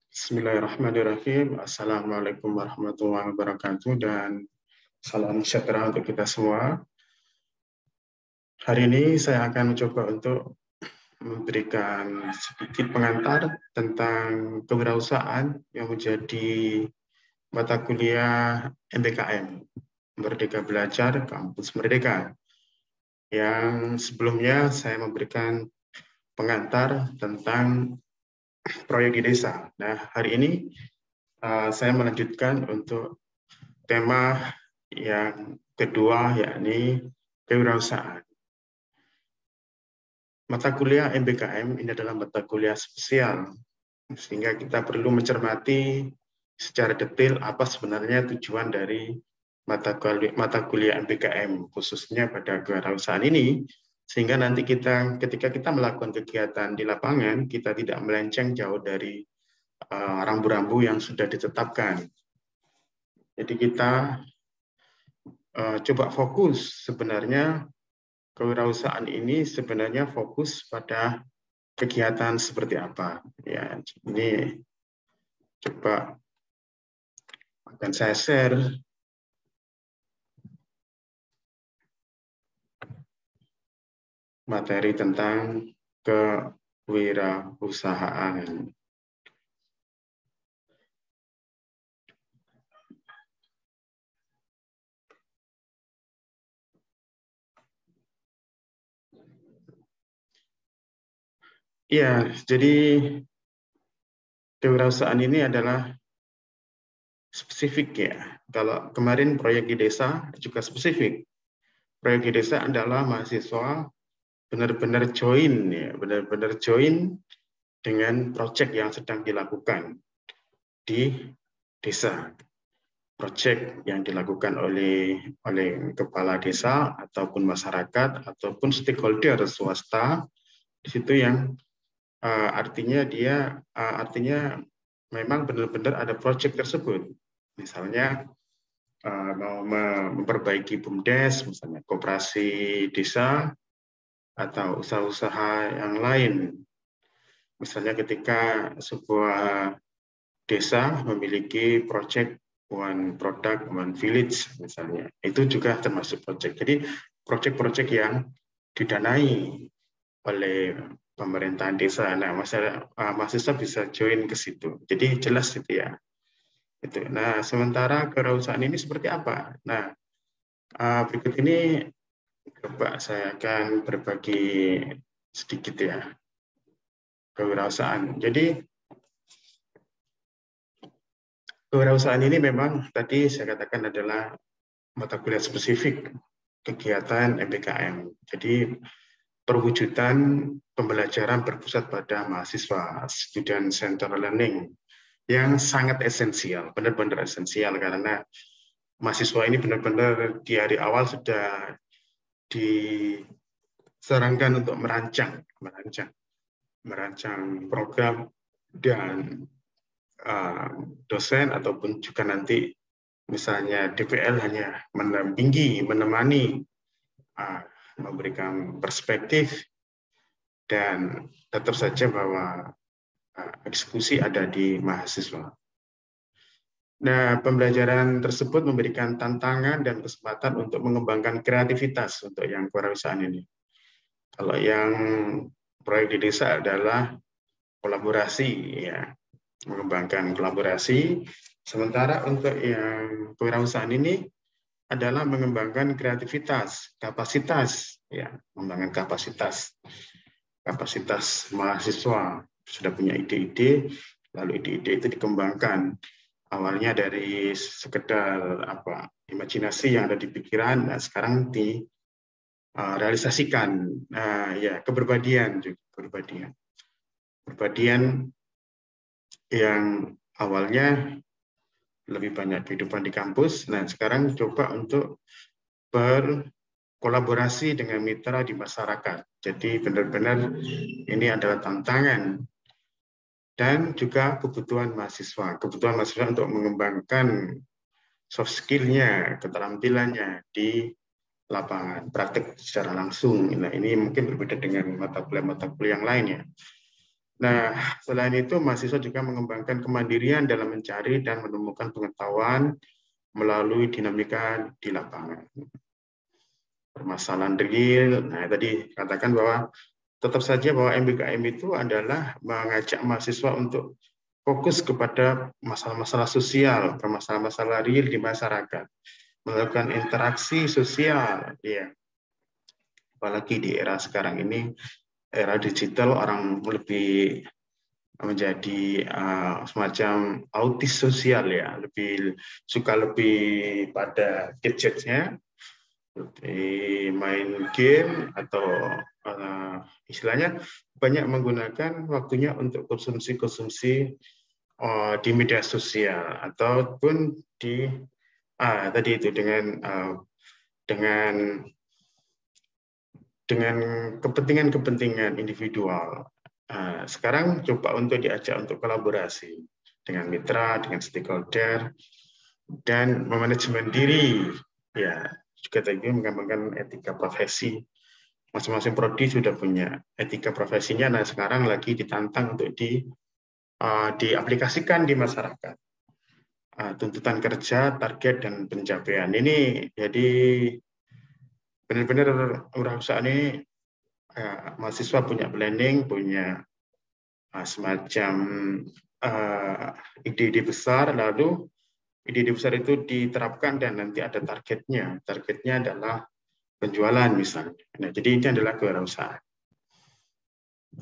Bismillahirrahmanirrahim. Assalamualaikum warahmatullahi wabarakatuh dan salam sejahtera untuk kita semua. Hari ini saya akan mencoba untuk memberikan sedikit pengantar tentang kewirausahaan yang menjadi mata kuliah MBKM, Merdeka Belajar Kampus Merdeka. Yang sebelumnya saya memberikan pengantar tentang proyek di desa. Nah, hari ini saya melanjutkan untuk tema yang kedua, yakni kewirausahaan. Mata kuliah MBKM ini adalah mata kuliah spesial, sehingga kita perlu mencermati secara detail apa sebenarnya tujuan dari mata kuliah MBKM, khususnya pada kewirausahaan ini, sehingga nanti ketika kita melakukan kegiatan di lapangan, kita tidak melenceng jauh dari rambu-rambu yang sudah ditetapkan. Jadi kita coba fokus, sebenarnya kewirausahaan ini sebenarnya fokus pada kegiatan seperti apa. Ya, ini coba akan saya share materi tentang kewirausahaan. Ya, jadi kewirausahaan ini adalah spesifik ya. Kalau kemarin proyek di desa juga spesifik. Proyek di desa adalah mahasiswa benar-benar join ya, benar-benar join dengan proyek yang sedang dilakukan di desa. Proyek yang dilakukan oleh kepala desa ataupun masyarakat ataupun stakeholder swasta, di situ yang artinya memang benar-benar ada proyek tersebut. Misalnya mau memperbaiki BUMDes, misalnya koperasi desa atau usaha-usaha yang lain. Misalnya ketika sebuah desa memiliki proyek One Product, One Village, misalnya. Itu juga termasuk proyek. Jadi, proyek-proyek yang didanai oleh pemerintahan desa. Nah, mahasiswa bisa join ke situ. Jadi, jelas itu ya. Itu. Nah, sementara kewirausahaan ini seperti apa? Nah, berikut ini coba saya akan berbagi sedikit ya. Kewirausahaan. Jadi, kewirausahaan ini memang tadi saya katakan adalah mata kuliah spesifik kegiatan MBKM. Jadi perwujudan pembelajaran berpusat pada mahasiswa, student center learning, yang sangat esensial, benar-benar esensial karena mahasiswa ini benar-benar di hari awal sudah disarankan untuk merancang program dan dosen ataupun juga nanti misalnya DPL hanya mendampingi, menemani, memberikan perspektif, dan tetap saja bahwa eksekusi ada di mahasiswa. Nah, pembelajaran tersebut memberikan tantangan dan kesempatan untuk mengembangkan kreativitas untuk yang kewirausahaan ini. Kalau yang proyek di desa adalah kolaborasi, ya, mengembangkan kolaborasi. Sementara untuk yang kewirausahaan ini adalah mengembangkan kreativitas, kapasitas, ya, mengembangkan kapasitas mahasiswa sudah punya ide-ide, lalu ide-ide itu dikembangkan. Awalnya dari sekedar imajinasi yang ada di pikiran, nah sekarang direalisasikan, ya, keberbadian yang awalnya lebih banyak kehidupan di kampus, nah sekarang coba untuk berkolaborasi dengan mitra di masyarakat. Jadi benar-benar ini adalah tantangan dan juga kebutuhan mahasiswa untuk mengembangkan soft skill-nya, keterampilannya di lapangan, praktek secara langsung. Nah, ini mungkin berbeda dengan mata kuliah yang lainnya. Nah, selain itu, mahasiswa juga mengembangkan kemandirian dalam mencari dan menemukan pengetahuan melalui dinamika di lapangan. Permasalahan real, nah tadi katakan bahwa tetap saja bahwa MBKM itu adalah mengajak mahasiswa untuk fokus kepada masalah-masalah sosial, masalah-masalah real di masyarakat, melakukan interaksi sosial, ya. Apalagi di era sekarang ini, era digital, orang lebih menjadi semacam autis sosial, ya, lebih pada gadgetnya, main game atau istilahnya banyak menggunakan waktunya untuk konsumsi di media sosial ataupun di tadi itu dengan kepentingan-kepentingan individual. Sekarang coba untuk diajak untuk kolaborasi dengan mitra, dengan stakeholder, dan memanajemen diri. Ya, juga tadi mengembangkan etika profesi. Masing-masing prodi sudah punya etika profesinya, nah sekarang lagi ditantang untuk diaplikasikan di masyarakat. Tuntutan kerja, target, dan pencapaian. Ini jadi benar-benar wirausaha ini mahasiswa punya planning, punya semacam ide-ide besar, lalu ide-ide besar itu diterapkan dan nanti ada targetnya. Targetnya adalah penjualan misalnya. Nah, jadi ini adalah kewirausahaan.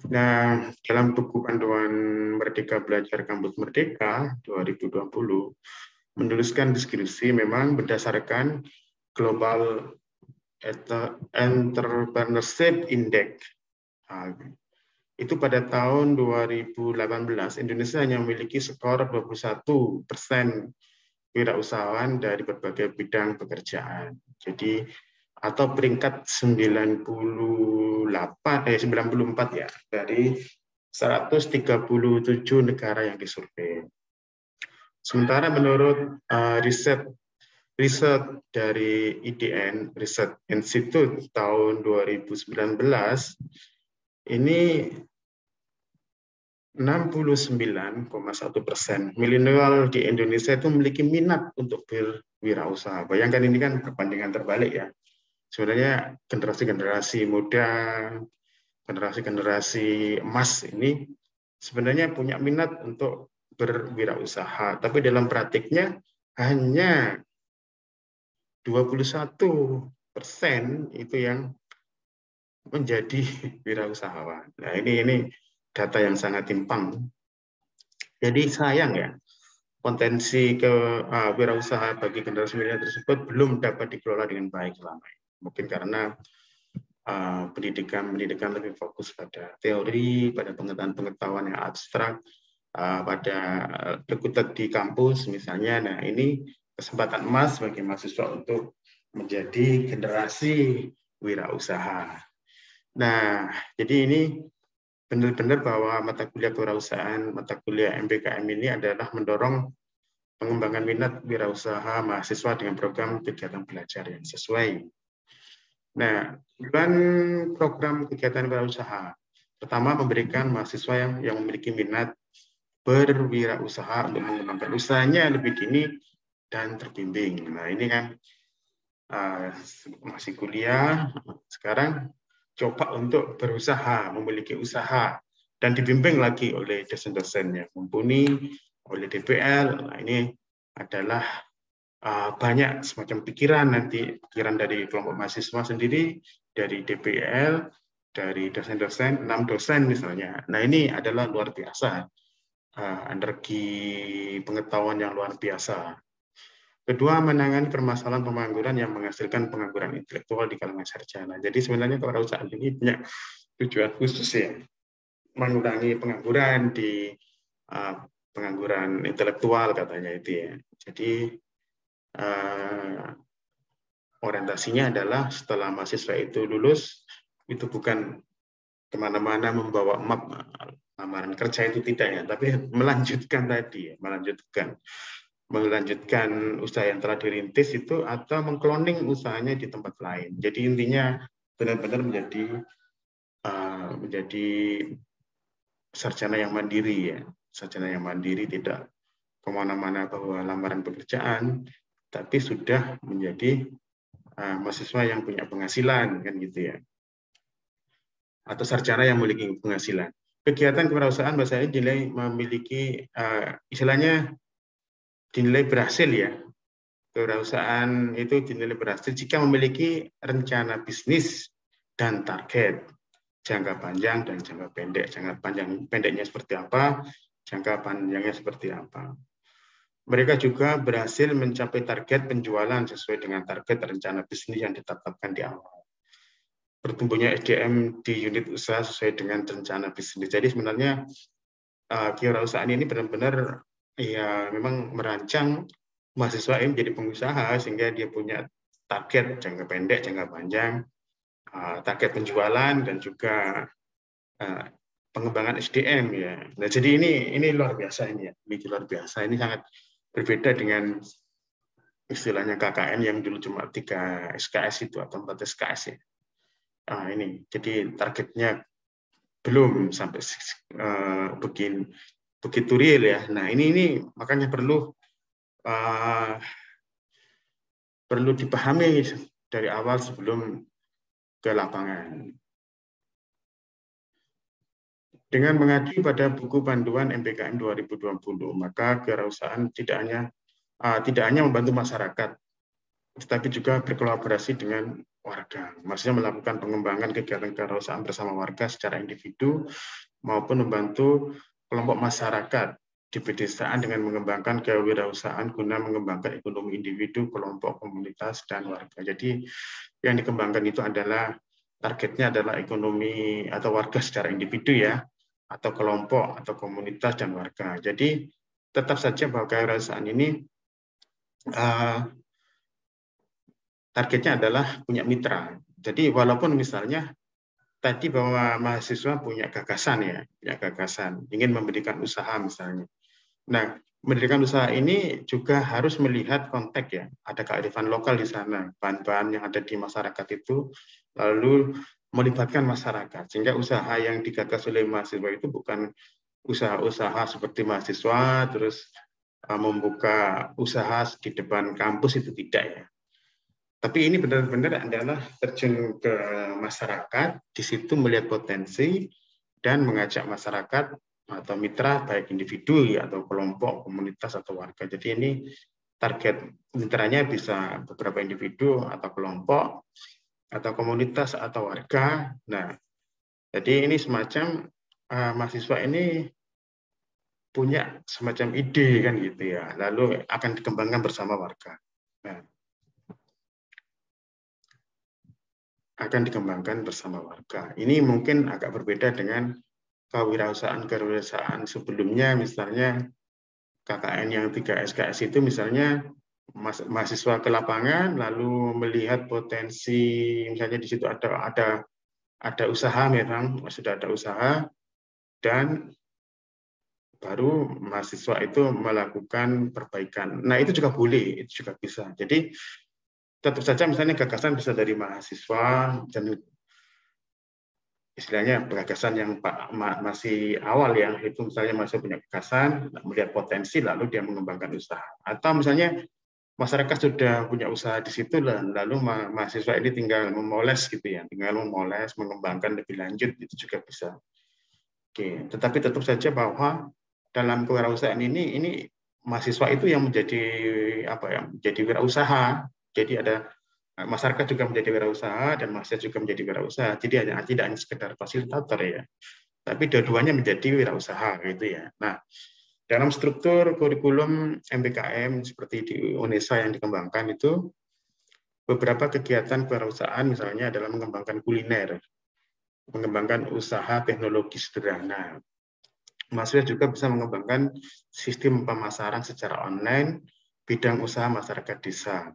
Nah, dalam buku panduan Merdeka Belajar Kampus Merdeka 2020 menuliskan deskripsi memang berdasarkan Global Entrepreneurship Index. Itu pada tahun 2018 Indonesia hanya memiliki skor 21% wirausahawan dari berbagai bidang pekerjaan. Jadi atau peringkat 94 ya dari 137 negara yang disurvei. Sementara menurut riset dari IDN Research Institute tahun 2019 ini 69,1% milenial di Indonesia itu memiliki minat untuk berwirausaha. Bayangkan ini kan perbandingan terbalik ya. Sebenarnya generasi-generasi muda, generasi-generasi emas ini sebenarnya punya minat untuk berwirausaha, tapi dalam praktiknya hanya 21% itu yang menjadi wirausahawan. Nah, ini data yang sangat timpang. Jadi sayang ya, potensi wirausaha bagi generasi milenial tersebut belum dapat dikelola dengan baik selama ini. Mungkin karena pendidikan lebih fokus pada teori, pada pengetahuan yang abstrak, pada berkutat di kampus misalnya. Nah, ini kesempatan emas bagi mahasiswa untuk menjadi generasi wirausaha. Nah, jadi ini benar-benar bahwa mata kuliah kewirausahaan, mata kuliah MBKM ini adalah mendorong pengembangan minat wirausaha mahasiswa dengan program kegiatan belajar yang sesuai. Nah, tujuan program kegiatan wirausaha pertama memberikan mahasiswa yang memiliki minat berwirausaha untuk mengembangkan usahanya lebih dini dan terbimbing. Nah, ini kan masih kuliah, sekarang coba untuk berusaha, memiliki usaha, dan dibimbing lagi oleh dosen-dosen yang mumpuni, oleh DPL. Nah, ini adalah banyak semacam pikiran dari kelompok mahasiswa sendiri, dari DPL, dari dosen-dosen, 6 dosen misalnya. Nah, ini adalah luar biasa, energi pengetahuan yang luar biasa. Kedua, menangani permasalahan pengangguran yang menghasilkan pengangguran intelektual di kalangan sarjana. Jadi sebenarnya kewirausahaan ini punya tujuan khusus ya, mengurangi pengangguran di pengangguran intelektual katanya itu ya. Jadi orientasinya adalah setelah mahasiswa itu lulus, itu bukan kemana-mana membawa map lamaran kerja itu tidak ya, tapi melanjutkan tadi ya, melanjutkan melanjutkan usaha yang telah dirintis itu atau mengkloning usahanya di tempat lain. Jadi intinya benar-benar menjadi sarjana yang mandiri ya, sarjana yang mandiri, tidak kemana-mana bawa lamaran pekerjaan, tapi sudah menjadi mahasiswa yang punya penghasilan kan gitu ya, atau sarjana yang memiliki penghasilan. Kegiatan kewirausahaan bahasa ini dinilai memiliki istilahnya dinilai berhasil ya. Kewirausahaan itu dinilai berhasil jika memiliki rencana bisnis dan target jangka panjang dan jangka pendek. Jangka panjang pendeknya seperti apa, jangka panjangnya seperti apa. Mereka juga berhasil mencapai target penjualan sesuai dengan target rencana bisnis yang ditetapkan di awal. Bertumbuhnya SDM di unit usaha sesuai dengan rencana bisnis. Jadi sebenarnya kewirausahaan ini benar-benar ya memang merancang mahasiswa ini menjadi pengusaha sehingga dia punya target jangka pendek, jangka panjang, target penjualan dan juga pengembangan SDM ya. Nah, jadi ini luar biasa ini ya, ini luar biasa. Ini sangat berbeda dengan istilahnya KKN yang dulu cuma 3 SKS itu atau 4 SKS ya. Ini jadi targetnya belum sampai begitu real ya. Nah ini makanya perlu dipahami dari awal sebelum ke lapangan. Dengan mengacu pada buku panduan MPKM 2020, maka kewirausahaan tidak hanya membantu masyarakat, tetapi juga berkolaborasi dengan warga. Maksudnya melakukan pengembangan kegiatan kewirausahaan bersama warga secara individu maupun membantu kelompok masyarakat di pedesaan dengan mengembangkan kewirausahaan guna mengembangkan ekonomi individu, kelompok, komunitas, dan warga. Jadi yang dikembangkan itu adalah targetnya adalah ekonomi atau warga secara individu ya, atau kelompok atau komunitas dan warga. Jadi tetap saja bahwa kewirausahaan ini targetnya adalah punya mitra. Jadi walaupun misalnya tadi bahwa mahasiswa punya gagasan ya, ingin mendirikan usaha misalnya. Nah, mendirikan usaha ini juga harus melihat konteks ya, ada kearifan lokal di sana, bahan-bahan yang ada di masyarakat itu, lalu melibatkan masyarakat, sehingga usaha yang digagas oleh mahasiswa itu bukan usaha-usaha seperti mahasiswa, terus membuka usaha di depan kampus, itu tidak ya. Tapi ini benar-benar adalah terjun ke masyarakat, di situ melihat potensi dan mengajak masyarakat atau mitra, baik individu atau kelompok, komunitas atau warga. Jadi ini target mitranya bisa beberapa individu atau kelompok atau komunitas atau warga. Nah, jadi ini semacam mahasiswa ini punya semacam ide kan gitu ya, lalu akan dikembangkan bersama warga. Nah, akan dikembangkan bersama warga. Ini mungkin agak berbeda dengan kewirausahaan sebelumnya, misalnya KKN yang 3 SKS itu misalnya mahasiswa ke lapangan lalu melihat potensi, misalnya di situ ada usaha, memang sudah ada usaha, dan baru mahasiswa itu melakukan perbaikan. Nah itu juga boleh, itu juga bisa. Jadi tetap saja misalnya gagasan bisa dari mahasiswa dan istilahnya gagasan yang masih awal ya, itu misalnya masih punya gagasan, melihat potensi lalu dia mengembangkan usaha. Atau misalnya masyarakat sudah punya usaha di situ, lalu mahasiswa ini tinggal memoles gitu ya, tinggal memoles, mengembangkan lebih lanjut, itu juga bisa. Oke, tetapi tetap saja bahwa dalam kewirausahaan ini mahasiswa itu yang menjadi menjadi wirausaha. Jadi ada masyarakat juga menjadi wirausaha dan mahasiswa juga menjadi wirausaha. Jadi tidak hanya sekedar fasilitator ya, tapi dua-duanya menjadi wirausaha gitu ya. Nah, dalam struktur kurikulum MPKM seperti di UNESA yang dikembangkan itu, beberapa kegiatan kewirausahaan misalnya adalah mengembangkan kuliner, mengembangkan usaha teknologi sederhana. Mahasiswa juga bisa mengembangkan sistem pemasaran secara online, bidang usaha masyarakat desa,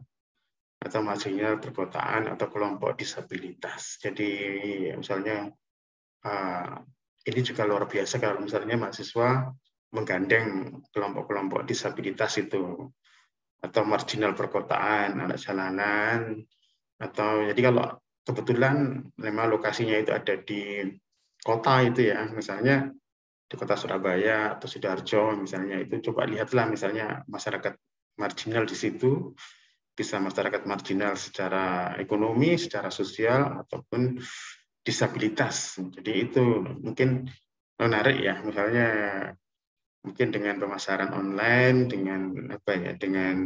atau mahasiswa perkotaan atau kelompok disabilitas. Jadi misalnya ini juga luar biasa kalau misalnya mahasiswa menggandeng kelompok-kelompok disabilitas itu. atau marginal perkotaan, anak jalanan, atau jadi kalau kebetulan memang lokasinya itu ada di kota itu ya, misalnya di kota Surabaya atau Sidoarjo misalnya, itu coba lihatlah misalnya masyarakat marginal di situ, bisa masyarakat marginal secara ekonomi, secara sosial, ataupun disabilitas. Jadi itu mungkin menarik ya, misalnya mungkin dengan pemasaran online, dengan apa ya, dengan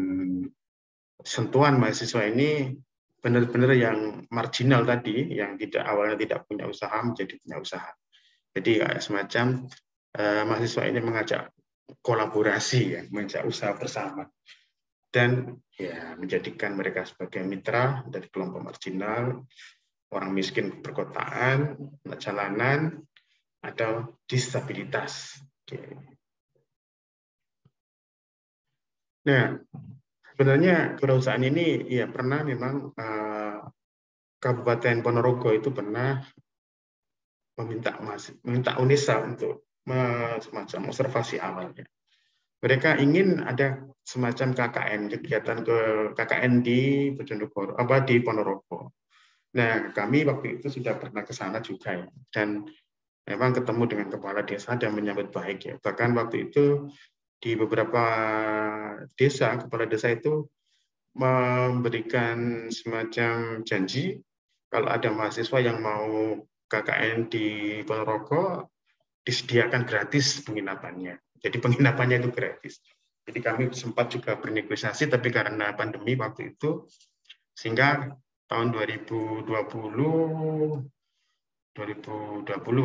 sentuhan mahasiswa ini benar-benar yang marginal tadi, yang tidak awalnya tidak punya usaha menjadi punya usaha. Jadi semacam mahasiswa ini mengajak kolaborasi, ya, mengajak usaha bersama, dan ya menjadikan mereka sebagai mitra dari kelompok marginal, orang miskin perkotaan, anak jalanan, atau disabilitas. Nah, sebenarnya perusahaan ini ya pernah memang Kabupaten Ponorogo itu pernah meminta UNESA untuk semacam observasi awalnya. Mereka ingin ada semacam KKN, kegiatan ke KKN di Bojonegoro, di Ponorogo. Nah, kami waktu itu sudah pernah ke sana juga ya, dan memang ketemu dengan kepala desa dan menyambut baik ya. Bahkan waktu itu di beberapa desa, kepala desa itu memberikan semacam janji kalau ada mahasiswa yang mau KKN di Ponorogo disediakan gratis penginapannya. Jadi penginapannya itu gratis. Jadi kami sempat juga bernegosiasi, tapi karena pandemi waktu itu, sehingga tahun 2020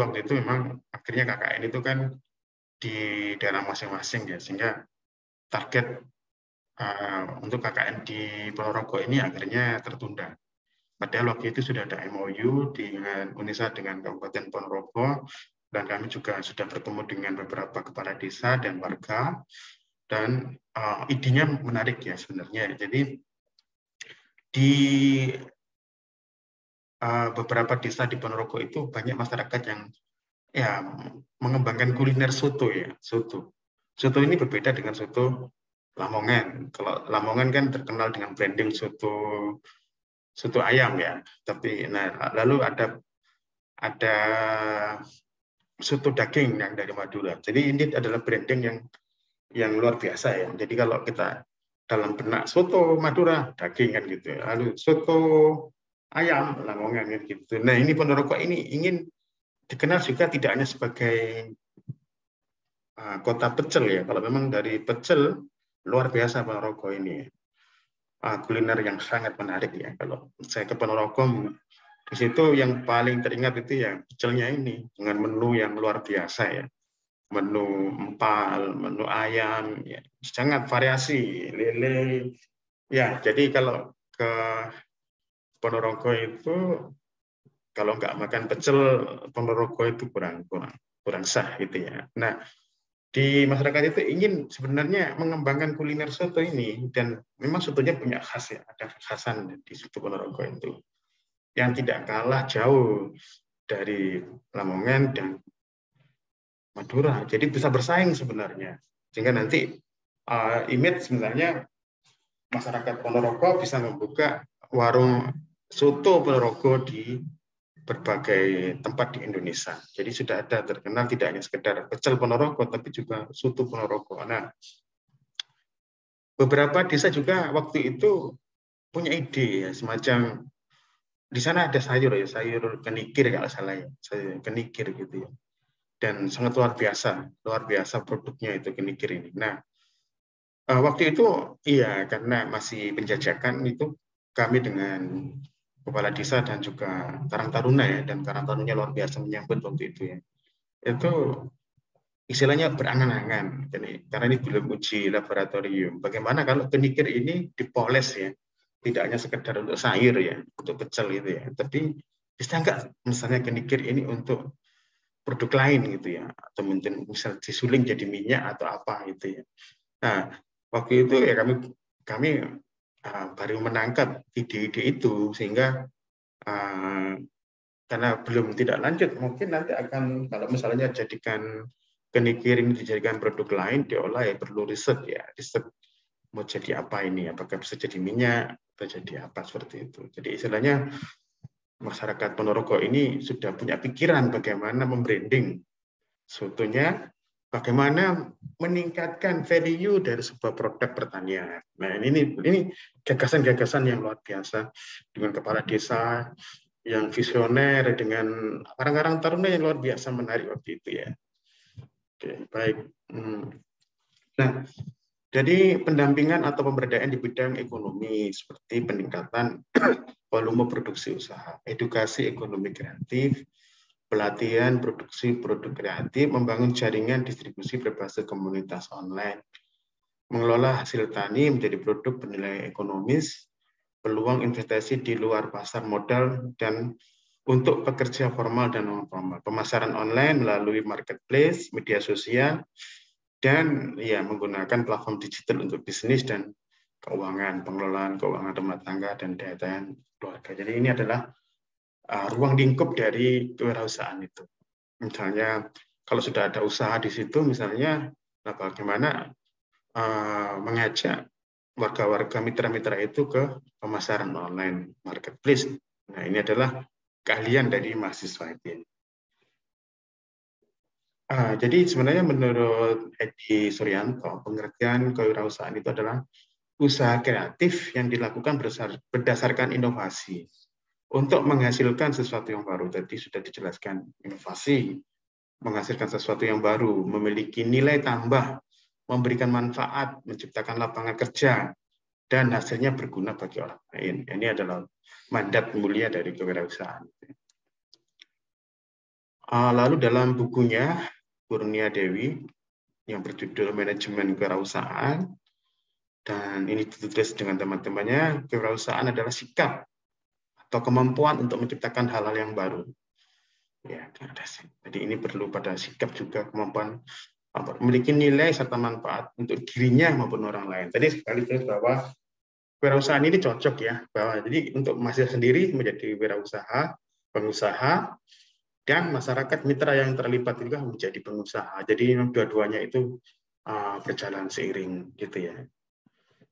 waktu itu memang akhirnya KKN itu kan di daerah masing-masing ya, sehingga target untuk KKN di Ponorogo ini akhirnya tertunda. Padahal waktu itu sudah ada MOU dengan UNESA dengan Kabupaten Ponorogo, dan kami juga sudah bertemu dengan beberapa kepala desa dan warga, dan idenya menarik ya sebenarnya. Jadi di beberapa desa di Ponorogo itu banyak masyarakat yang ya mengembangkan kuliner soto ya, soto. Soto ini berbeda dengan soto Lamongan. Kalau Lamongan kan terkenal dengan branding soto ayam ya. Tapi lalu ada soto daging yang dari Madura. Jadi ini adalah branding yang luar biasa ya. Jadi kalau kita dalam benak soto Madura daging kan gitu. Lalu soto ayam Lamongan kan gitu. Nah, ini Ponorogo ini ingin dikenal juga tidak hanya sebagai kota pecel ya. Kalau memang dari pecel luar biasa Ponorogo ini. Kuliner yang sangat menarik ya. Kalau saya ke Ponorogo, di situ yang paling teringat itu ya pecelnya ini dengan menu yang luar biasa ya. Menu empal, menu ayam, ya, sangat variasi, lele. Ya, jadi kalau ke Ponorogo itu kalau nggak makan pecel, Ponorogo itu kurang sah gitu ya. Nah, di masyarakat itu ingin sebenarnya mengembangkan kuliner soto ini, dan memang sotonya punya khas ya, ada kekhasan di soto Ponorogo itu yang tidak kalah jauh dari Lamongan dan Madura. Jadi bisa bersaing sebenarnya, sehingga nanti image sebenarnya masyarakat Ponorogo bisa membuka warung soto Ponorogo di berbagai tempat di Indonesia. Jadi sudah ada terkenal tidak hanya sekedar pecel Ponorogo, tapi juga soto Ponorogo. Nah, beberapa desa juga waktu itu punya ide ya, semacam di sana ada sayur ya, sayur kenikir kalau salah ya, sayur kenikir gitu ya. Dan sangat luar biasa produknya itu kenikir ini. Nah, waktu itu iya karena masih penjajakan itu kami dengan kepala desa dan juga Karang Taruna ya, dan Karang Tarunanya luar biasa menyambut waktu itu ya. Itu istilahnya berangan-angan, karena ini belum uji laboratorium. Bagaimana kalau kenikir ini dipoles ya, tidak hanya sekedar untuk sayur ya, untuk pecel itu ya, tapi bisa nggak misalnya kenikir ini untuk produk lain gitu ya, atau mungkin misal disuling jadi minyak atau apa gitu ya. Nah, waktu itu ya kami baru menangkap ide-ide itu, sehingga karena belum tidak lanjut, mungkin nanti akan kalau misalnya jadikan kenikir ini dijadikan produk lain diolah ya perlu riset ya, riset mau jadi apa ini, apakah bisa jadi minyak atau jadi apa seperti itu. Jadi istilahnya masyarakat Ponorogo ini sudah punya pikiran bagaimana membranding sotonya, bagaimana meningkatkan value dari sebuah produk pertanian. Nah, ini gagasan-gagasan yang luar biasa dengan kepala desa yang visioner, dengan orang-orang taruna yang luar biasa menarik waktu itu ya. Oke, baik. Nah, jadi pendampingan atau pemberdayaan di bidang ekonomi seperti peningkatan volume produksi usaha, edukasi ekonomi kreatif, pelatihan produksi produk kreatif, membangun jaringan distribusi berbasis komunitas online, mengelola hasil tani menjadi produk bernilai ekonomis, peluang investasi di luar pasar modal, dan untuk pekerja formal dan non-formal, pemasaran online melalui marketplace, media sosial, dan ya menggunakan platform digital untuk bisnis dan keuangan, pengelolaan keuangan rumah tangga dan daya keluarga. Jadi ini adalah ruang lingkup dari kewirausahaan itu. Misalnya kalau sudah ada usaha di situ, misalnya bagaimana mengajak warga-warga mitra-mitra itu ke pemasaran online, marketplace. Nah, ini adalah keahlian dari mahasiswa itu. Jadi sebenarnya menurut Edi Suryanto, pengertian kewirausahaan itu adalah usaha kreatif yang dilakukan berdasarkan inovasi untuk menghasilkan sesuatu yang baru. Tadi sudah dijelaskan, inovasi menghasilkan sesuatu yang baru, memiliki nilai tambah, memberikan manfaat, menciptakan lapangan kerja, dan hasilnya berguna bagi orang lain. Ini adalah mandat mulia dari kewirausahaan. Lalu dalam bukunya Kurnia Dewi yang berjudul Manajemen Kewirausahaan, dan ini ditulis dengan teman-temannya, kewirausahaan adalah sikap atau kemampuan untuk menciptakan hal-hal yang baru. Ya, jadi ini perlu pada sikap juga, kemampuan memiliki nilai serta manfaat untuk dirinya maupun orang lain. Tadi sekali terus bahwa kewirausahaan ini cocok ya, bahwa jadi untuk mahasiswa sendiri menjadi wirausaha, pengusaha, dan masyarakat mitra yang terlibat juga menjadi pengusaha. Jadi dua-duanya itu berjalan seiring gitu ya.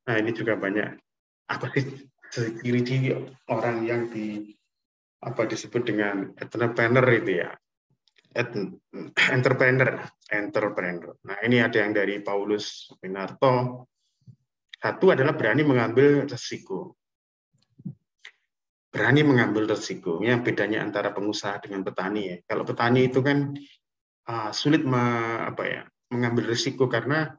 Nah, ini juga banyak apa sih ciri-ciri orang yang disebut dengan entrepreneur itu ya. Entrepreneur. Nah, ini ada yang dari Paulus Winarto. Satu adalah berani mengambil resiko. Berani mengambil resiko. Yang bedanya antara pengusaha dengan petani ya. Kalau petani itu kan sulit mengambil risiko karena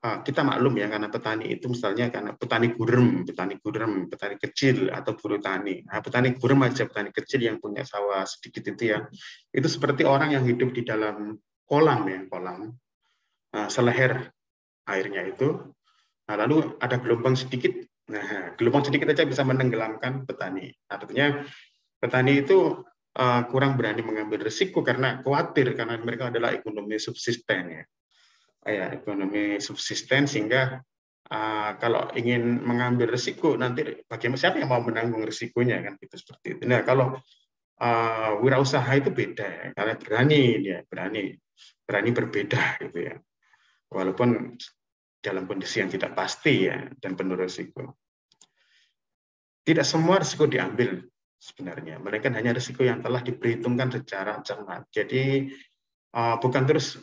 kita maklum ya, karena petani itu misalnya karena petani gurem, petani kecil atau buruh tani. Nah, petani gurem aja, petani kecil yang punya sawah sedikit itu ya, itu seperti orang yang hidup di dalam kolam ya, seleher airnya itu. Nah, lalu ada gelombang sedikit. Nah, gelombang sedikit aja bisa menenggelamkan petani. Artinya petani itu kurang berani mengambil risiko karena khawatir, karena mereka adalah ekonomi subsisten ya. Ekonomi subsisten, sehingga kalau ingin mengambil risiko nanti bagaimana, siapa yang mau menanggung risikonya kan, itu seperti itu. Nah, kalau wirausaha itu beda ya, karena berani berbeda gitu ya, walaupun dalam kondisi yang tidak pasti ya dan penuh risiko. Tidak semua risiko diambil sebenarnya, melainkan hanya risiko yang telah diperhitungkan secara cermat. Jadi bukan terus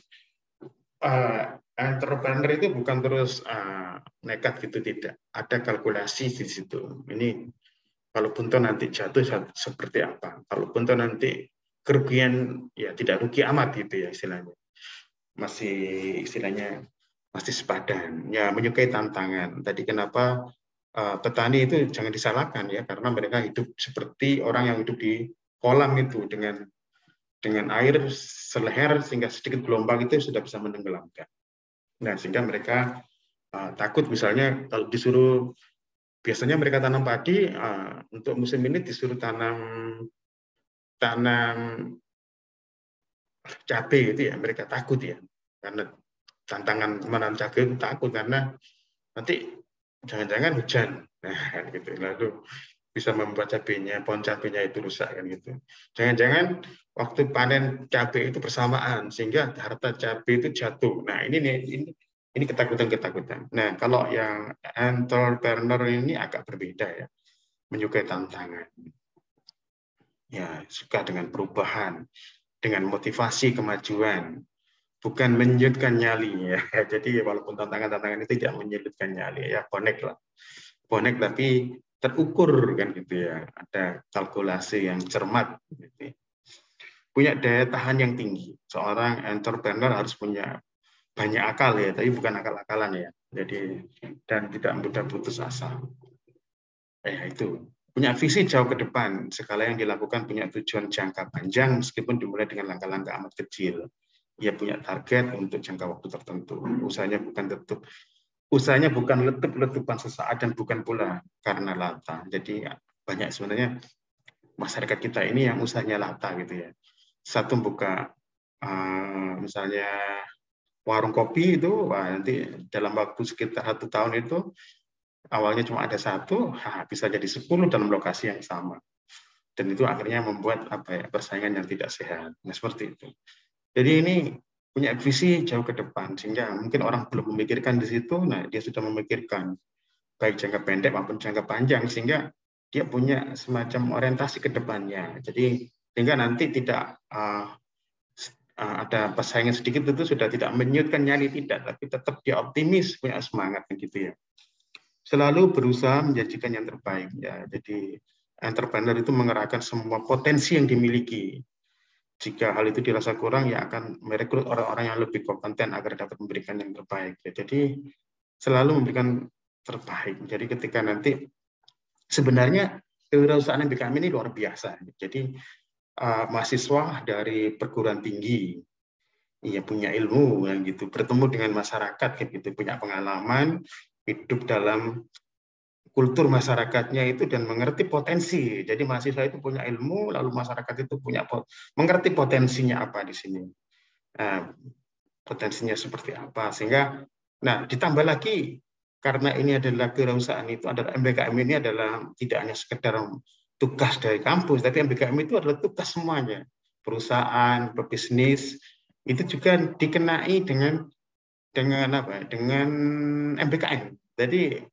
entrepreneur itu bukan terus nekat gitu, tidak. Ada kalkulasi di situ. Ini kalaupun toh nanti jatuh seperti apa. Kalaupun toh nanti kerugian ya tidak rugi amat gitu ya istilahnya. Masih sepadan. Ya menyukai tantangan. Tadi kenapa petani itu jangan disalahkan ya, karena mereka hidup seperti orang yang hidup di kolam itu dengan air seleher, sehingga sedikit gelombang itu sudah bisa menenggelamkan. Nah, sehingga mereka takut misalnya kalau disuruh, biasanya mereka tanam padi, untuk musim ini disuruh tanam cabai itu ya, mereka takut ya, karena tantangan menanam cabai itu takut karena nanti jangan-jangan hujan, nah gitu, lalu bisa membuat pohon cabainya itu rusak kan gitu. Jangan-jangan waktu panen cabai itu bersamaan sehingga harta cabai itu jatuh. Nah ini Ini ketakutan-ketakutan. Nah, kalau yang entrepreneur ini agak berbeda ya, menyukai tantangan. Ya, suka dengan perubahan, dengan motivasi kemajuan, bukan menyudutkan nyali ya. Jadi walaupun tantangan-tantangan itu tidak menyudutkan nyali ya, bonek lah. Bonek tapi terukur kan gitu ya. Ada kalkulasi yang cermat gitu. Punya daya tahan yang tinggi. Seorang entrepreneur harus punya banyak akal ya, tapi bukan akal-akalan ya. Jadi dan tidak mudah putus asa. Itu punya visi jauh ke depan. Segala yang dilakukan punya tujuan jangka panjang meskipun dimulai dengan langkah-langkah amat kecil. Ia punya target untuk jangka waktu tertentu. Usahanya bukan letup-letupan sesaat dan bukan pula karena lata. Jadi banyak sebenarnya masyarakat kita ini yang usahanya lata gitu ya. Satu buka misalnya warung kopi itu, nanti dalam waktu sekitar 1 tahun itu awalnya cuma ada 1, bisa jadi 10 dalam lokasi yang sama. Dan itu akhirnya membuat persaingan yang tidak sehat. Nah, seperti itu. Jadi ini punya visi jauh ke depan, sehingga mungkin orang belum memikirkan di situ, nah dia sudah memikirkan baik jangka pendek maupun jangka panjang, sehingga dia punya semacam orientasi ke depannya. Jadi sehingga nanti tidak ada persaingan sedikit itu sudah tidak menyudutkan nyali, tidak, tapi tetap dia optimis, punya semangat gitu ya. Selalu berusaha menjanjikan yang terbaik ya. Jadi entrepreneur itu mengerahkan semua potensi yang dimiliki. Jika hal itu dirasa kurang, ya akan merekrut orang-orang yang lebih kompeten agar dapat memberikan yang terbaik. Ya, jadi selalu memberikan terbaik. Jadi ketika nanti sebenarnya kewirausahaan MBKM ini luar biasa. Jadi mahasiswa dari perguruan tinggi, ya punya ilmu yang gitu, bertemu dengan masyarakat gitu, punya pengalaman hidup dalam kultur masyarakatnya itu dan mengerti potensi. Jadi mahasiswa itu punya ilmu, lalu masyarakat itu mengerti potensinya apa di sini. Potensinya seperti apa. Sehingga, ditambah lagi, karena ini adalah kewirausahaan itu, adalah MBKM ini adalah tidak hanya sekedar tugas dari kampus, tapi MBKM itu adalah tugas semuanya. Perusahaan, pebisnis, itu juga dikenai dengan MBKM. Jadi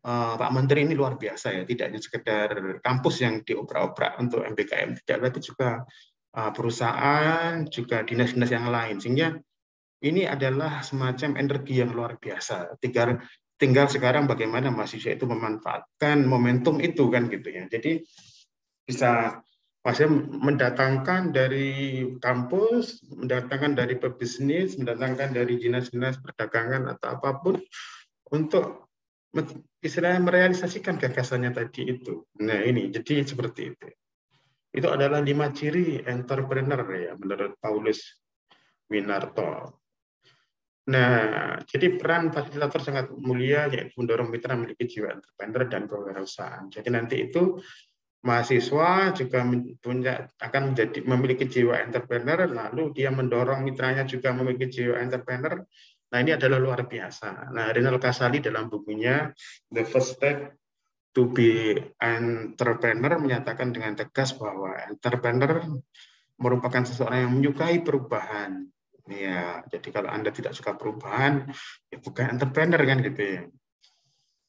Pak Menteri ini luar biasa ya, tidak hanya sekedar kampus yang diobrak-obrak untuk MBKM, tidak, tapi juga perusahaan, juga dinas-dinas yang lain. Sehingga ini adalah semacam energi yang luar biasa. Tinggal sekarang bagaimana mahasiswa itu memanfaatkan momentum itu kan gitu ya. Jadi bisa mendatangkan dari kampus, mendatangkan dari pebisnis, mendatangkan dari dinas-dinas perdagangan atau apapun untuk istilahnya merealisasikan gagasannya tadi itu. Nah ini, jadi seperti itu. Itu adalah 5 ciri entrepreneur ya, menurut Paulus Winarto. Nah, jadi peran fasilitator sangat mulia, yaitu mendorong mitra memiliki jiwa entrepreneur dan kewirausahaan. Jadi nanti itu mahasiswa juga akan memiliki jiwa entrepreneur, lalu dia mendorong mitranya juga memiliki jiwa entrepreneur. Nah, ini adalah luar biasa. Nah, Rinal Kasali dalam bukunya The First Step to be Entrepreneur menyatakan dengan tegas bahwa entrepreneur merupakan seseorang yang menyukai perubahan. Ya, jadi kalau Anda tidak suka perubahan, ya bukan entrepreneur kan gitu ya.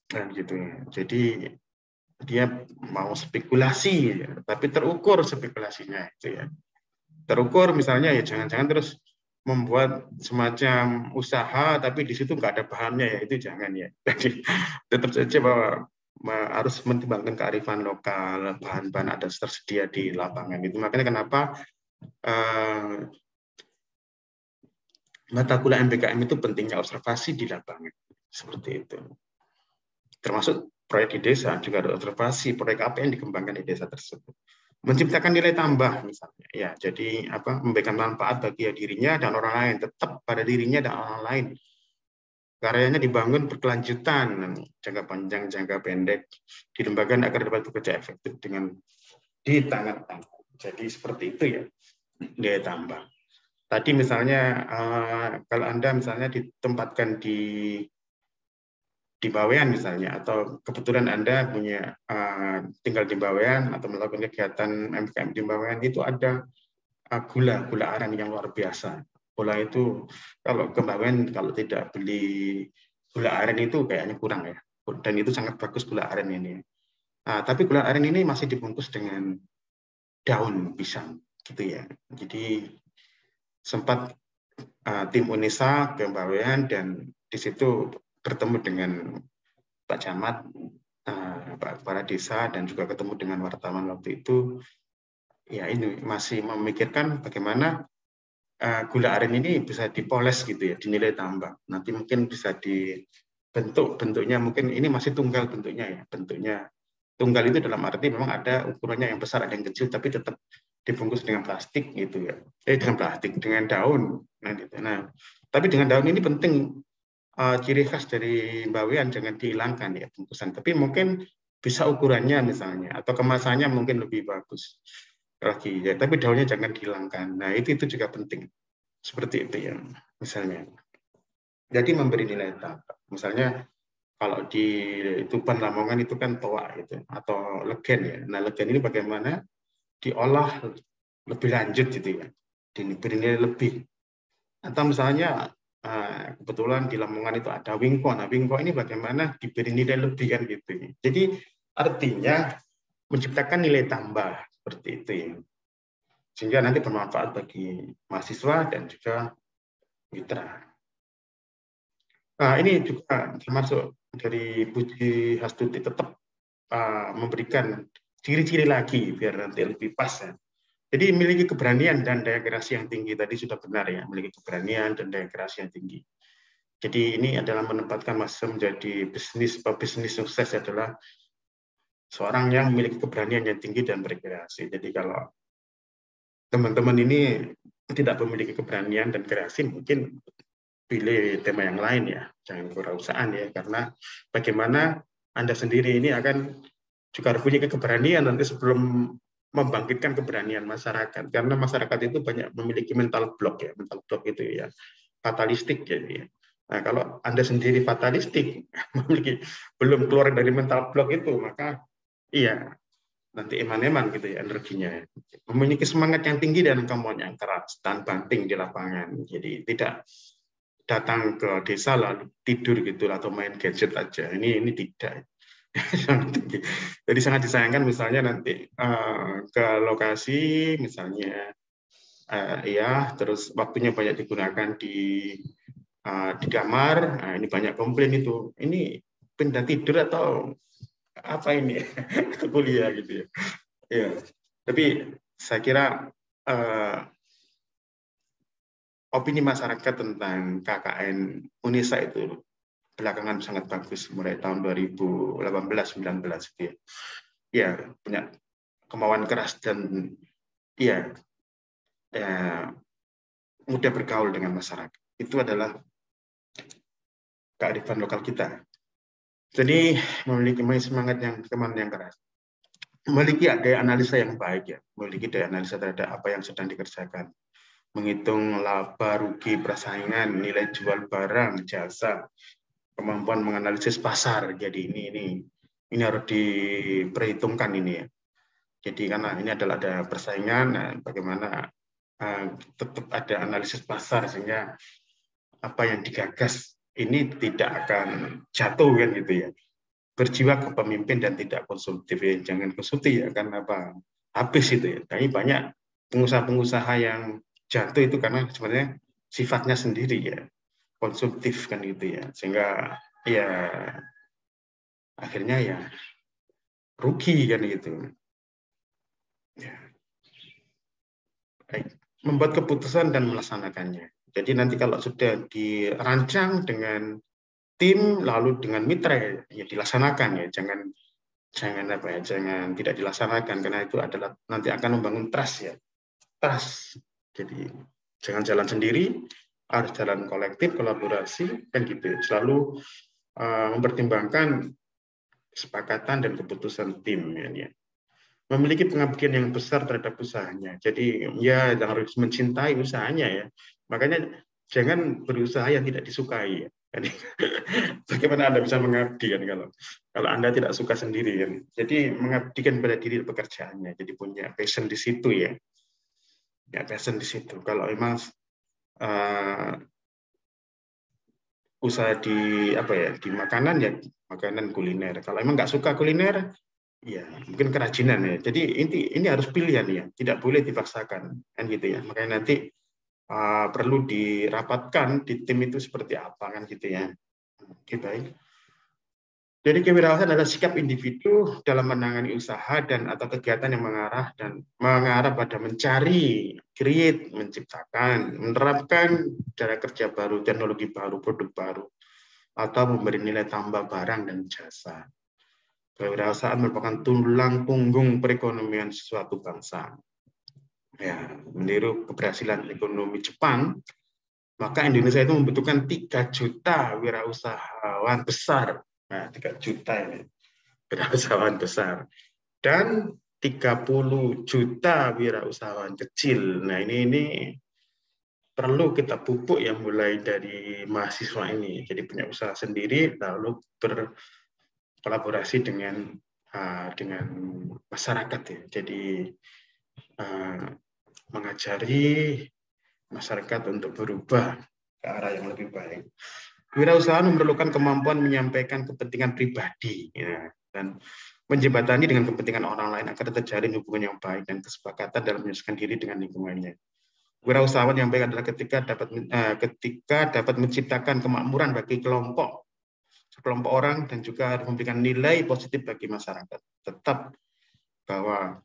Dan gitu ya. Jadi dia mau spekulasi, tapi terukur spekulasinya itu ya. Terukur misalnya ya jangan-jangan terus membuat semacam usaha tapi di situ nggak ada bahannya ya, itu jangan ya. Jadi tetap saja bahwa harus mempertimbangkan kearifan lokal, bahan-bahan ada tersedia di lapangan itu. Makanya kenapa mata kuliah MBKM itu pentingnya observasi di lapangan seperti itu. Termasuk proyek di desa juga ada observasi proyek apa yang dikembangkan di desa tersebut. Menciptakan nilai tambah misalnya, ya jadi memberikan manfaat bagi dirinya dan orang lain, tetap pada dirinya dan orang lain. Karyanya dibangun berkelanjutan, jangka panjang, jangka pendek, di lembaga agar dapat bekerja efektif dengan di tangan. Jadi seperti itu ya, nilai tambah. Tadi misalnya kalau Anda misalnya ditempatkan di Bawean misalnya, atau kebetulan Anda punya tinggal di Bawean atau melakukan kegiatan MBKM di Bawean, itu ada gula aren yang luar biasa. Bola itu kalau kemarin kalau tidak beli gula aren itu kayaknya kurang ya. Dan itu sangat bagus gula aren ini. Nah, tapi gula aren ini masih dibungkus dengan daun pisang gitu ya. Jadi sempat tim Unesa ke Bawean dan di situ bertemu dengan Pak Camat, Pak Kepala Desa dan juga ketemu dengan wartawan waktu itu. Ya ini masih memikirkan bagaimana gula aren ini bisa dipoles gitu ya, dinilai tambah. Nanti mungkin bisa bentuknya mungkin ini masih tunggal bentuknya ya, bentuknya tunggal itu dalam arti memang ada ukurannya yang besar ada yang kecil tapi tetap dibungkus dengan plastik gitu ya, dengan plastik dengan daun. Nah, tapi dengan daun ini penting ciri khas dari Bawean jangan dihilangkan ya bungkusan. Tapi mungkin bisa ukurannya misalnya atau kemasannya mungkin lebih bagus lagi ya. Tapi daunnya jangan dihilangkan. Nah itu juga penting. Seperti itu ya misalnya. Jadi memberi nilai tambah. Misalnya kalau di Tuban Lamongan itu kan toa gitu atau legen ya. Nah legen ini bagaimana diolah lebih lanjut gitu ya. Diberi nilai lebih. Atau misalnya kebetulan di Lamongan itu ada wingko. Nah, wingko ini bagaimana diberi nilai lebih kan gitu. Jadi artinya menciptakan nilai tambah seperti itu ya. Sehingga nanti bermanfaat bagi mahasiswa dan juga mitra. Nah, ini juga termasuk dari Puji Hastuti tetap memberikan ciri-ciri lagi biar nanti lebih pas ya. Jadi memiliki keberanian dan daya gerasi yang tinggi tadi sudah benar ya, memiliki keberanian dan daya gerasi yang tinggi. Jadi ini adalah menempatkan Mas menjadi bisnis sukses adalah seorang yang memiliki keberanian yang tinggi dan bergerasi. Jadi kalau teman-teman ini tidak memiliki keberanian dan gerasi, mungkin pilih tema yang lain ya, jangan kewirausahaan ya, karena bagaimana Anda sendiri ini akan juga harus punya keberanian nanti sebelum membangkitkan keberanian masyarakat, karena masyarakat itu banyak memiliki mental block ya, mental block itu ya, fatalistik jadi. Nah, kalau Anda sendiri fatalistik, memiliki belum keluar dari mental block itu, maka iya nanti eman-eman gitu ya energinya. Memiliki semangat yang tinggi dan kemauan yang keras dan banting di lapangan. Jadi tidak datang ke desa lalu tidur gitu atau main gadget aja. Ini tidak. Jadi sangat disayangkan misalnya nanti ke lokasi misalnya ya terus waktunya banyak digunakan di kamar. Nah, ini banyak komplain itu. Ini pindah tidur atau apa ini ke kuliah gitu ya. Ya. Tapi saya kira opini masyarakat tentang KKN Unesa itu belakangan sangat bagus mulai tahun 2018-19 gitu ya. Ya, punya kemauan keras dan ya, mudah bergaul dengan masyarakat. Itu adalah kearifan lokal kita. Jadi memiliki semangat yang keras. Memiliki daya analisa yang baik ya, memiliki daya analisa terhadap apa yang sedang dikerjakan. Menghitung laba, rugi, persaingan, nilai jual barang, jasa, kemampuan menganalisis pasar. Jadi ini harus diperhitungkan ini ya. Jadi karena ini adalah ada persaingan, bagaimana tetap ada analisis pasar sehingga apa yang digagas ini tidak akan jatuh kan gitu ya. Berjiwa kepemimpin dan tidak konsumtif ya. Jangan konsumtif ya karena apa? Habis itu ya. Tapi banyak pengusaha-pengusaha yang jatuh itu karena sebenarnya sifatnya sendiri ya. Konsumtif kan gitu ya. Sehingga ya akhirnya ya rugi kan gitu. Ya. Baik. Membuat keputusan dan melaksanakannya. Jadi nanti kalau sudah dirancang dengan tim lalu dengan mitra ya dilaksanakan ya, jangan apa ya, jangan tidak dilaksanakan karena itu adalah nanti akan membangun trust ya. Trust. Jadi jangan jalan sendiri, harus jalan kolektif, kolaborasi kan gitu. Selalu mempertimbangkan kesepakatan dan keputusan tim ya. Memiliki pengabdian yang besar terhadap usahanya. Jadi ya harus mencintai usahanya ya. Makanya jangan berusaha yang tidak disukai ya. Bagaimana Anda bisa mengabdi kan kalau Anda tidak suka sendiri kan. Jadi mengabdikan pada diri pekerjaannya. Jadi punya passion di situ ya. Ya passion di situ. Kalau memang usaha di di makanan ya makanan kuliner. Kalau emang nggak suka kuliner, ya mungkin kerajinan ya. Jadi ini harus pilihan ya, tidak boleh dipaksakan kan gitu ya. Makanya nanti perlu dirapatkan di tim itu seperti apa kan gitu ya. Oke, baik. Jadi kewirausahaan adalah sikap individu dalam menangani usaha dan atau kegiatan yang mengarah pada mencari, create, menciptakan, menerapkan cara kerja baru, teknologi baru, produk baru, atau memberi nilai tambah barang dan jasa. Kewirausahaan merupakan tulang punggung perekonomian suatu bangsa. Ya, meniru keberhasilan ekonomi Jepang, maka Indonesia itu membutuhkan 3 juta wirausahawan besar. Nah, 3 juta ini wirausahawan besar. Dan 30 juta wirausahawan kecil. Nah, ini perlu kita pupuk yang mulai dari mahasiswa ini. Jadi punya usaha sendiri, lalu berkolaborasi dengan masyarakat ya. Jadi mengajari masyarakat untuk berubah ke arah yang lebih baik. Wirausahaan memerlukan kemampuan menyampaikan kepentingan pribadi ya, dan menjembatani dengan kepentingan orang lain agar terjalin hubungan yang baik dan kesepakatan dalam menyesuaikan diri dengan lingkungannya. Wirausahawan yang baik adalah ketika dapat menciptakan kemakmuran bagi kelompok orang dan juga memberikan nilai positif bagi masyarakat. Tetap bahwa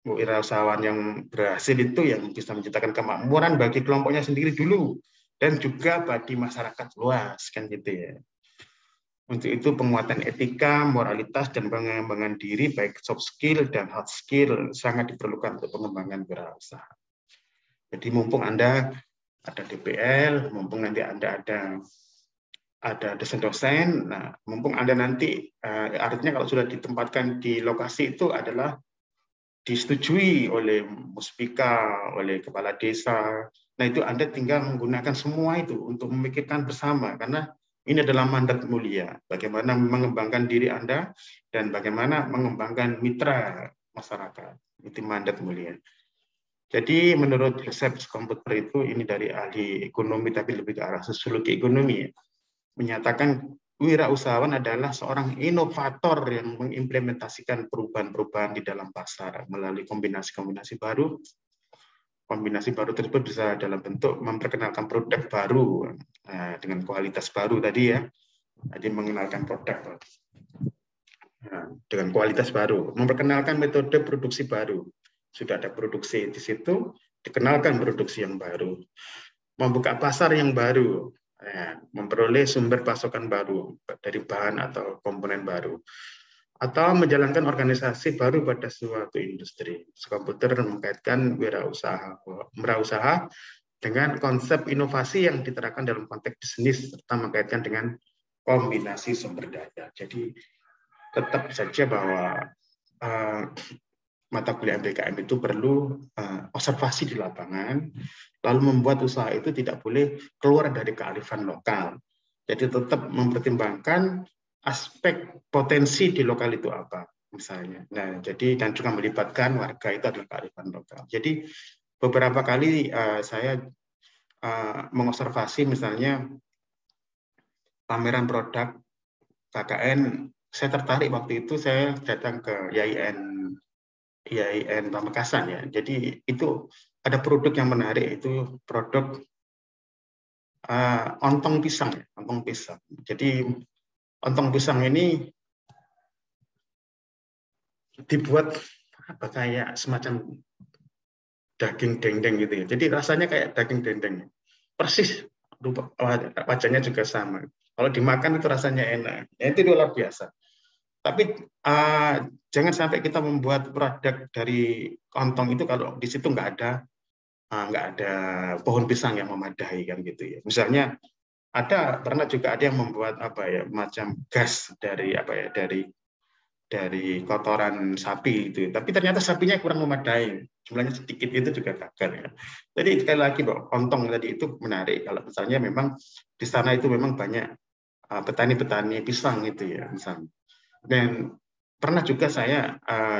wirausahawan yang berhasil itu yang bisa menciptakan kemakmuran bagi kelompoknya sendiri dulu dan juga bagi masyarakat luas kan gitu ya. Untuk itu penguatan etika, moralitas dan pengembangan diri baik soft skill dan hard skill sangat diperlukan untuk pengembangan wirausaha. Jadi mumpung Anda ada DPL, mumpung nanti Anda ada dosen-dosen, nah mumpung Anda nanti artinya kalau sudah ditempatkan di lokasi itu adalah disetujui oleh muspika, oleh kepala desa. Nah itu Anda tinggal menggunakan semua itu untuk memikirkan bersama, karena ini adalah mandat mulia. Bagaimana mengembangkan diri Anda dan bagaimana mengembangkan mitra masyarakat. Itu mandat mulia. Jadi menurut Joseph Schumpeter itu ini dari ahli ekonomi tapi lebih ke arah sosiologi ekonomi ya, menyatakan wirausahawan adalah seorang inovator yang mengimplementasikan perubahan-perubahan di dalam pasar melalui kombinasi-kombinasi baru. Kombinasi baru tersebut bisa dalam bentuk memperkenalkan produk baru dengan kualitas baru tadi ya. Jadi mengenalkan produk dengan kualitas baru, memperkenalkan metode produksi baru. Sudah ada produksi di situ, dikenalkan produksi yang baru. Membuka pasar yang baru, memperoleh sumber pasokan baru dari bahan atau komponen baru, atau menjalankan organisasi baru pada suatu industri. Schumpeter mengkaitkan wirausaha dengan konsep inovasi yang diterapkan dalam konteks bisnis serta mengkaitkan dengan kombinasi sumber daya. Jadi tetap saja bahwa mata kuliah MBKM itu perlu observasi di lapangan, lalu membuat usaha itu tidak boleh keluar dari kearifan lokal. Jadi tetap mempertimbangkan aspek potensi di lokal itu apa, misalnya. Nah, jadi dan juga melibatkan warga itu adalah kearifan lokal. Jadi beberapa kali saya mengobservasi misalnya pameran produk KKN, saya tertarik waktu itu saya datang ke IAIN Pamekasan ya. Jadi itu ada produk yang menarik, itu produk ontong pisang ya, ontong pisang. Jadi ontong pisang ini dibuat apa kayak semacam daging dendeng gitu ya. Jadi rasanya kayak daging dendeng. Persis rupa wajahnya juga sama. Kalau dimakan itu rasanya enak. Ya, itu luar biasa. Tapi jangan sampai kita membuat produk dari ontong itu kalau di situ nggak ada pohon pisang yang memadai kan gitu ya. Misalnya pernah juga ada yang membuat apa ya macam gas dari dari kotoran sapi itu, tapi ternyata sapinya kurang memadai, jumlahnya sedikit, itu juga gagal ya. Jadi sekali lagi bahwa ontong tadi itu menarik kalau misalnya memang di sana itu memang banyak petani-petani pisang itu ya misalnya. Dan pernah juga saya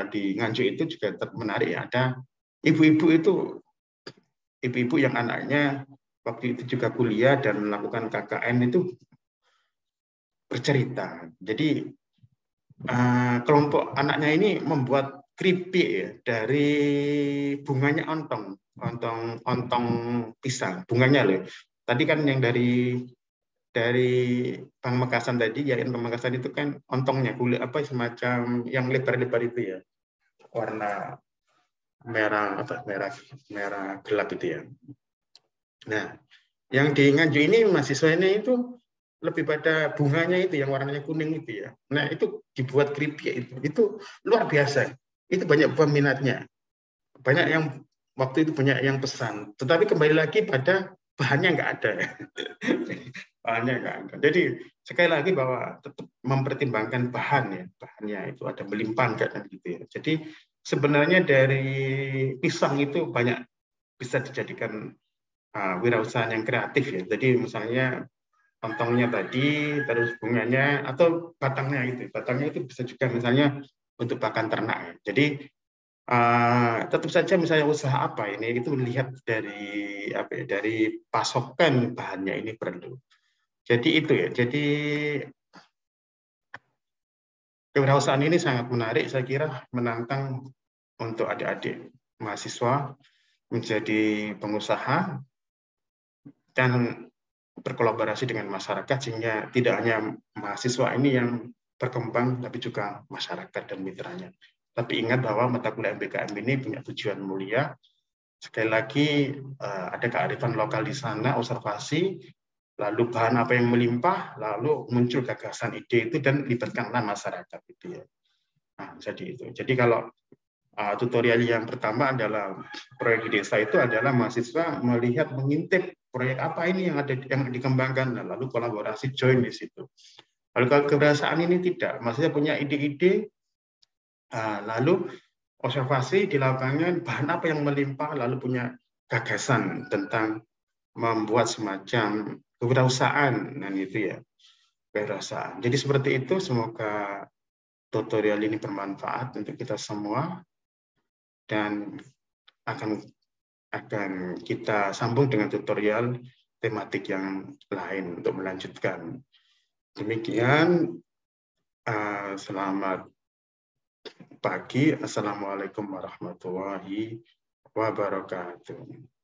di Nganjuk itu juga menarik ya, ada ibu-ibu itu ibu-ibu yang anaknya waktu itu juga kuliah dan melakukan KKN itu bercerita. Jadi kelompok anaknya ini membuat keripik ya dari bunganya ontong pisang, bunganya loh. Tadi kan yang dari Pamekasan tadi, yain Pamekasan itu kan ontongnya kulit apa semacam yang lebar-lebar itu ya, warna merah apa merah gelap itu ya. Nah, yang di Nganjuk ini mahasiswanya itu lebih pada bunganya itu yang warnanya kuning itu ya. Nah, itu dibuat keripik itu luar biasa. Itu banyak peminatnya. Banyak yang waktu itu banyak yang pesan. Tetapi kembali lagi pada bahannya nggak ada. Bahannya nggak ada. Jadi sekali lagi bahwa tetap mempertimbangkan bahan ya. Bahannya itu ada melimpah nggak kan gitu ya. Jadi sebenarnya dari pisang itu banyak bisa dijadikan wirausaha yang kreatif ya. Jadi misalnya ontongnya tadi, terus bunganya atau batangnya itu bisa juga misalnya untuk pakan ternak ya. Jadi tetap saja misalnya usaha apa ini itu lihat dari apa ya, dari pasokan bahannya ini perlu. Jadi itu ya. Jadi kewirausahaan ini sangat menarik, saya kira menantang untuk adik-adik mahasiswa menjadi pengusaha dan berkolaborasi dengan masyarakat sehingga tidak hanya mahasiswa ini yang berkembang tapi juga masyarakat dan mitranya. Tapi ingat bahwa mata kuliah MBKM ini punya tujuan mulia. Sekali lagi ada kearifan lokal di sana, observasi, lalu bahan apa yang melimpah, lalu muncul gagasan ide itu dan libatkanlah masyarakat itu ya. Nah, jadi itu. Jadi kalau tutorial yang pertama adalah proyek di desa itu adalah mahasiswa melihat mengintip proyek apa ini yang ada yang dikembangkan, lalu kolaborasi join di situ. Lalu kalau keberasaan ini tidak, mahasiswa punya ide-ide, lalu observasi di lapangan bahan apa yang melimpah, lalu punya gagasan tentang membuat semacam kewirausahaan dan itu ya kewirausahaan. Jadi seperti itu, semoga tutorial ini bermanfaat untuk kita semua dan akan kita sambung dengan tutorial tematik yang lain untuk melanjutkan. Demikian, selamat pagi. Assalamualaikum warahmatullahi wabarakatuh.